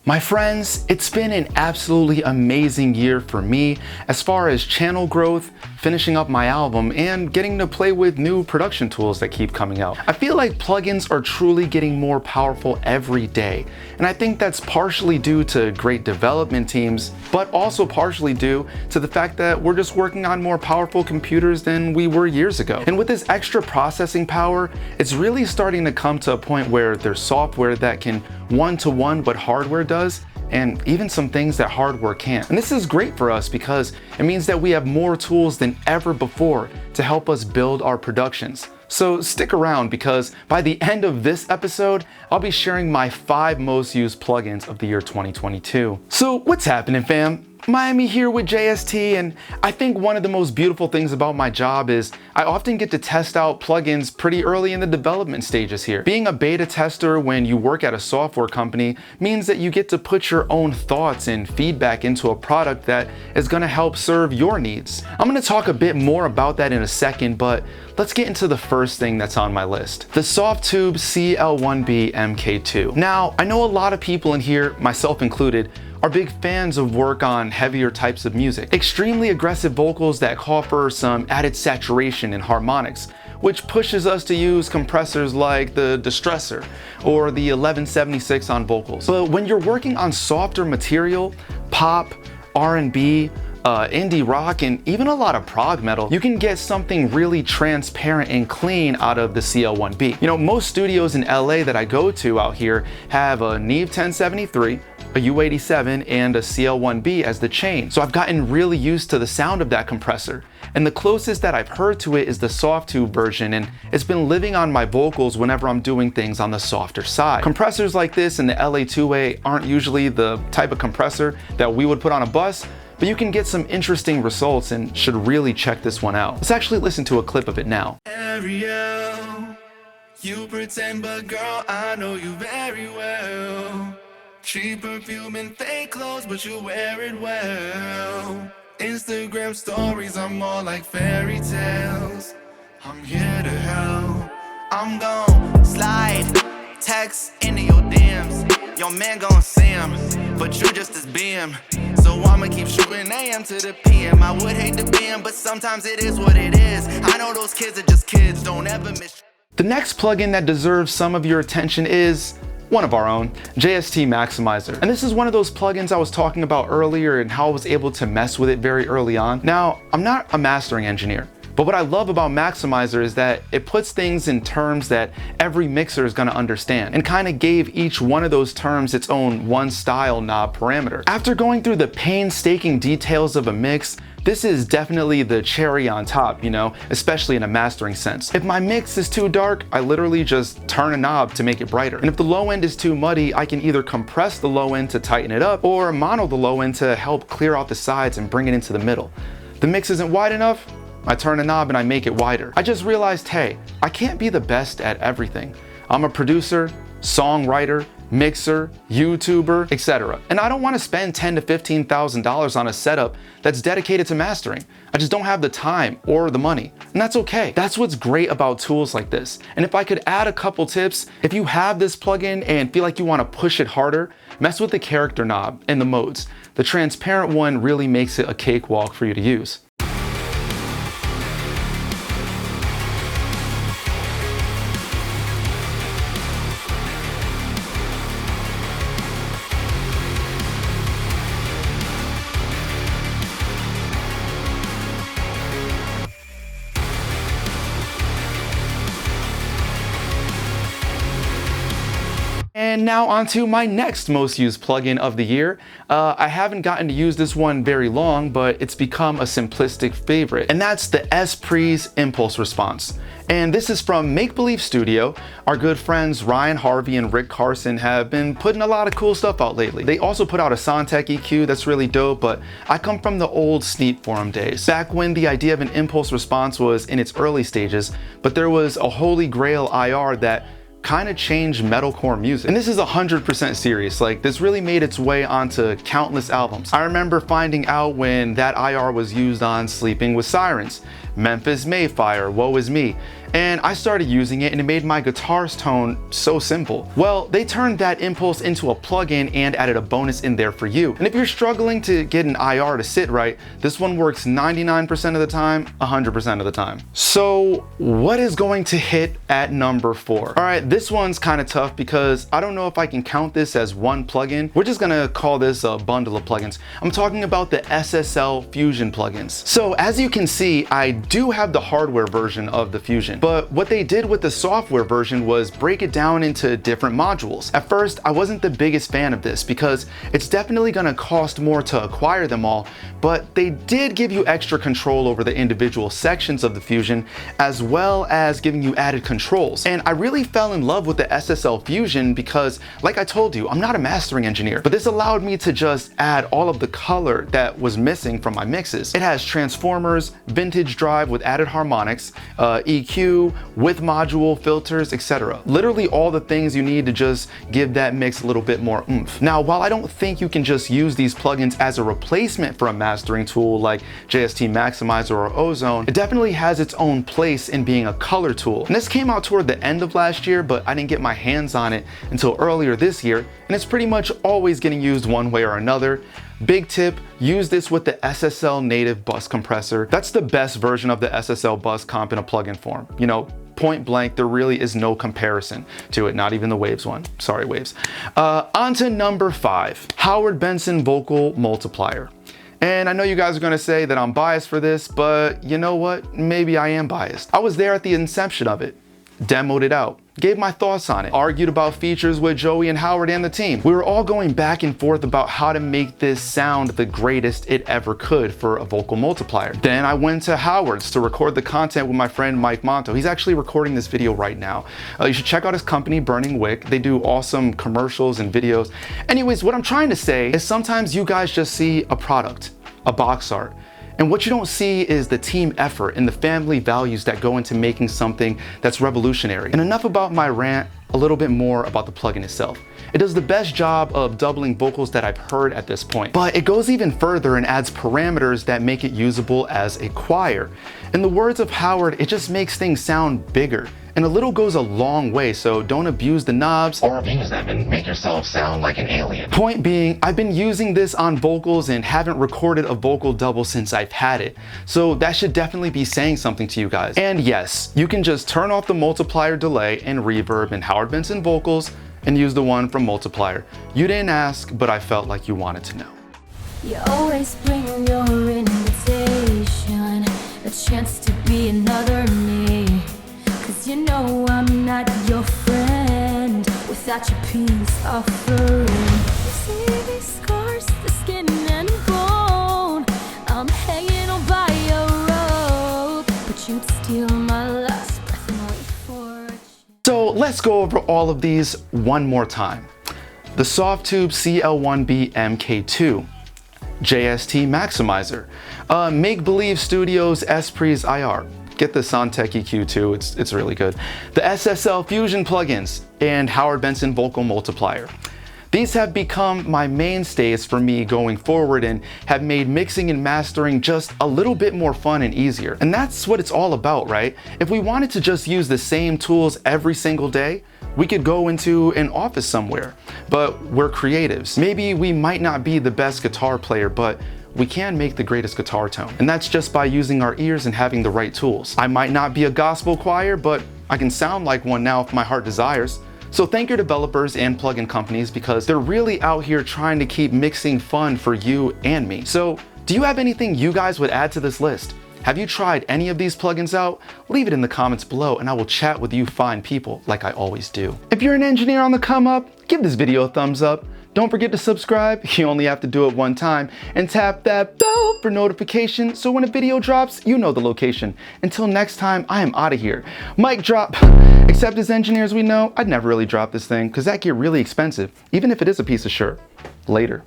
My friends, it's been an absolutely amazing year for me as far as channel growth, finishing up my album, and getting to play with new production tools that keep coming out. I feel like plugins are truly getting more powerful every day, and I think that's partially due to great development teams, but also partially due to the fact that we're just working on more powerful computers than we were years ago. And with this extra processing power, it's really starting to come to a point where there's software that can one-to-one what hardware does, and even some things that hardware can't. And this is great for us because it means that we have more tools than ever before to help us build our productions. So stick around because by the end of this episode, I'll be sharing my 5 most used plugins of the year 2022. So what's happening, fam? Miami here with JST, and I think one of the most beautiful things about my job is I often get to test out plugins pretty early in the development stages here. Being a beta tester when you work at a software company means that you get to put your own thoughts and feedback into a product that is going to help serve your needs. I'm going to talk a bit more about that in a second, but let's get into the first thing that's on my list, the Softtube CL1B MK2. Now, I know a lot of people in here, myself included, are big fans of work on heavier types of music. Extremely aggressive vocals that call for some added saturation and harmonics, which pushes us to use compressors like the Distressor or the 1176 on vocals. But when you're working on softer material, pop, R&B, indie rock, and even a lot of prog metal, you can get something really transparent and clean out of the CL1B. You know, most studios in LA that I go to out here have a Neve 1073, a U87, and a CL1B as the chain. So I've gotten really used to the sound of that compressor. And the closest that I've heard to it is the Softtube version, and it's been living on my vocals whenever I'm doing things on the softer side. Compressors like this in the LA2A aren't usually the type of compressor that we would put on a bus, but you can get some interesting results and should really check this one out. Let's actually listen to a clip of it now. Ariel, you pretend, but girl, I know you very well. Cheap perfume and fake clothes, but you wear it well. Instagram stories are more like fairy tales. I'm here to help. I'm gon' slide text into your DMs. Your man gon' see him, but you just as BM. So I'ma keep shooting AM to the PM. I would hate to be him, but sometimes it is what it is. I know those kids are just kids, don't ever miss. The next plugin that deserves some of your attention is one of our own, JST Maximizer. And this is one of those plugins I was talking about earlier and how I was able to mess with it very early on. Now, I'm not a mastering engineer, but what I love about Maximizer is that it puts things in terms that every mixer is gonna understand, and kind of gave each one of those terms its own one style knob parameter. After going through the painstaking details of a mix, this is definitely the cherry on top, you know, especially in a mastering sense. If my mix is too dark, I literally just turn a knob to make it brighter. And if the low end is too muddy, I can either compress the low end to tighten it up or mono the low end to help clear out the sides and bring it into the middle. The mix isn't wide enough, I turn a knob and I make it wider. I just realized, hey, I can't be the best at everything. I'm a producer, songwriter, mixer, YouTuber, etc. And I don't want to spend $10,000 to $15,000 on a setup that's dedicated to mastering. I just don't have the time or the money, and that's okay. That's what's great about tools like this. And if I could add a couple tips, if you have this plugin and feel like you want to push it harder, mess with the character knob and the modes. The transparent one really makes it a cakewalk for you to use. And now onto my next most used plugin of the year. I haven't gotten to use this one very long, but it's become a simplistic favorite, and that's the Espri's Impulse Response. And this is from Make Believe Studio. Our good friends Ryan Harvey and Rick Carson have been putting a lot of cool stuff out lately. They also put out a Soundtech EQ that's really dope, but I come from the old Sneap forum days, back when the idea of an impulse response was in its early stages, but there was a holy grail IR that kind of changed metalcore music. And this is 100% serious. Like, this really made its way onto countless albums. I remember finding out when that IR was used on Sleeping with Sirens, Memphis Mayfire, Woe Is Me, and I started using it and it made my guitar's tone so simple. Well, they turned that impulse into a plugin and added a bonus in there for you. And if you're struggling to get an IR to sit right, this one works 99% of the time, 100% of the time. So what is going to hit at number 4? All right, this one's kind of tough because I don't know if I can count this as one plugin. We're just gonna call this a bundle of plugins. I'm talking about the SSL Fusion plugins. So as you can see, I do have the hardware version of the Fusion, but what they did with the software version was break it down into different modules. At first, I wasn't the biggest fan of this because it's definitely gonna cost more to acquire them all, but they did give you extra control over the individual sections of the Fusion, as well as giving you added controls. And I really fell in love with the SSL Fusion because, like I told you, I'm not a mastering engineer, but this allowed me to just add all of the color that was missing from my mixes. It has transformers, vintage drive with added harmonics, EQ, with module, filters, etc. Literally all the things you need to just give that mix a little bit more oomph. Now, while I don't think you can just use these plugins as a replacement for a mastering tool like JST Maximizer or Ozone, it definitely has its own place in being a color tool. And this came out toward the end of last year, but I didn't get my hands on it until earlier this year, and it's pretty much always getting used one way or another. Big tip, use this with the SSL native bus compressor. That's the best version of the SSL bus comp in a plugin form. You know, point blank, there really is no comparison to it, not even the Waves one. Sorry, Waves. On to number 5, Howard Benson Vocal Multiplier. And I know you guys are gonna say that I'm biased for this, but you know what? Maybe I am biased. I was there at the inception of it, demoed it out, gave my thoughts on it, argued about features with Joey and Howard and the team. We were all going back and forth about how to make this sound the greatest it ever could for a vocal multiplier. Then I went to Howard's to record the content with my friend Mike Monto. He's actually recording this video right now. You should check out his company, Burning Wick. They do awesome commercials and videos. Anyways, what I'm trying to say is sometimes you guys just see a product, a box art, and what you don't see is the team effort and the family values that go into making something that's revolutionary. And enough about my rant, a little bit more about the plugin itself. It does the best job of doubling vocals that I've heard at this point, but it goes even further and adds parameters that make it usable as a choir. In the words of Howard, it just makes things sound bigger. And a little goes a long way, so don't abuse the knobs or abuse them and make yourself sound like an alien. Point being, I've been using this on vocals and haven't recorded a vocal double since I've had it. So that should definitely be saying something to you guys. And yes, you can just turn off the multiplier delay and reverb in Howard Benson vocals and use the one from Multiplier. You didn't ask, but I felt like you wanted to know. You always bring your invitation, a chance to be another me. 'Cause you know I'm not your friend without your peace offering. You see these scars, the skin and bone. I'm hanging on by a rope, but you'd steal my last breath and wait for a chance. So let's go over all of these one more time. The Softtube CL1B MK2, JST Maximizer, Make Believe Studios Esprit's IR. Get the Soundtech EQ too, it's really good. The SSL Fusion plugins and Howard Benson Vocal Multiplier. These have become my mainstays for me going forward and have made mixing and mastering just a little bit more fun and easier. And that's what it's all about, right? If we wanted to just use the same tools every single day, we could go into an office somewhere, but we're creatives. Maybe we might not be the best guitar player, but we can make the greatest guitar tone. And that's just by using our ears and having the right tools. I might not be a gospel choir, but I can sound like one now if my heart desires. So thank your developers and plugin companies because they're really out here trying to keep mixing fun for you and me. So do you have anything you guys would add to this list? Have you tried any of these plugins out? Leave it in the comments below and I will chat with you fine people like I always do. If you're an engineer on the come up, give this video a thumbs up. Don't forget to subscribe, you only have to do it one time, and tap that bell for notification so when a video drops, you know the location. Until next time, I am out of here. Mic drop. Except as engineers we know, I'd never really drop this thing because that get really expensive, even if it is a piece of shirt. Later.